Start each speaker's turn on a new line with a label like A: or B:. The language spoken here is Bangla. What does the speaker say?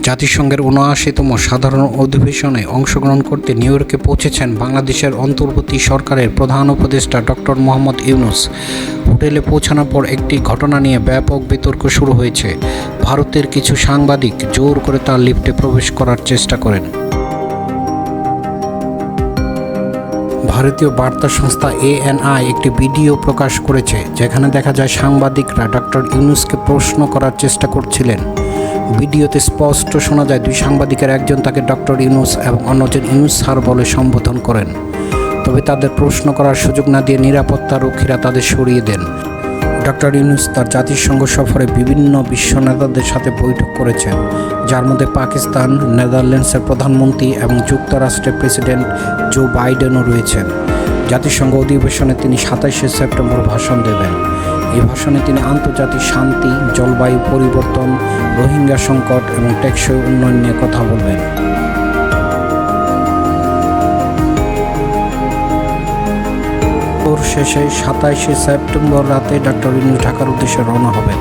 A: জাতিসংঘের ৭৯তম সাধারণ অধিবেশনে অংশগ্রহণ করতে নিউ ইয়র্কে পৌঁছেছেন বাংলাদেশের অন্তর্বর্তী সরকারের প্রধান উপদেষ্টা ডক্টর মোহাম্মদ ইউনূস। হোটেলে পৌঁছানোর পর একটি ঘটনা নিয়ে ব্যাপক বিতর্ক শুরু হয়েছে। ভারতের কিছু সাংবাদিক জোর করে তার লিফটে প্রবেশ করার চেষ্টা করেন। ভারতীয় বার্তা সংস্থা ANI একটি ভিডিও প্রকাশ করেছে, যেখানে দেখা যায় সাংবাদিকরা ডক্টর ইউনূসকে প্রশ্ন করার চেষ্টা করছিলেন। ভিডিওতে স্পষ্ট শোনা যায় দুই সাংবাদিকের একজন তাকে ডক্টর ইউনূস এবং অন্যজন ইউনূস স্যার বলে সম্বোধন করেন। তবে তাদের প্রশ্ন করার সুযোগ না দিয়ে নিরাপত্তা রক্ষীরা তাদের সরিয়ে দেন। ডক্টর ইউনূস তার জাতিসংঘ সফরে বিভিন্ন বিশ্ব নেতাদের সাথে বৈঠক করেছেন, যার মধ্যে পাকিস্তান, নেদারল্যান্ডসের প্রধানমন্ত্রী এবং যুক্তরাষ্ট্রের প্রেসিডেন্ট জো বাইডেনও রয়েছেন। জাতিসংঘ অধিবেশনে তিনি ২৭শে সেপ্টেম্বর ভাষণ দেবেন। এই ভাষণে তিনি আন্তর্জাতিক শান্তি, জলবায়ু পরিবর্তন, রোহিঙ্গা সংকট এবং টেকসই উন্নয়ন নিয়ে কথা বলবেন। শেষে ২৭শে সেপ্টেম্বর রাতে ডক্টর ইউনূস ঢাকার উদ্দেশ্যে রওনা হবেন।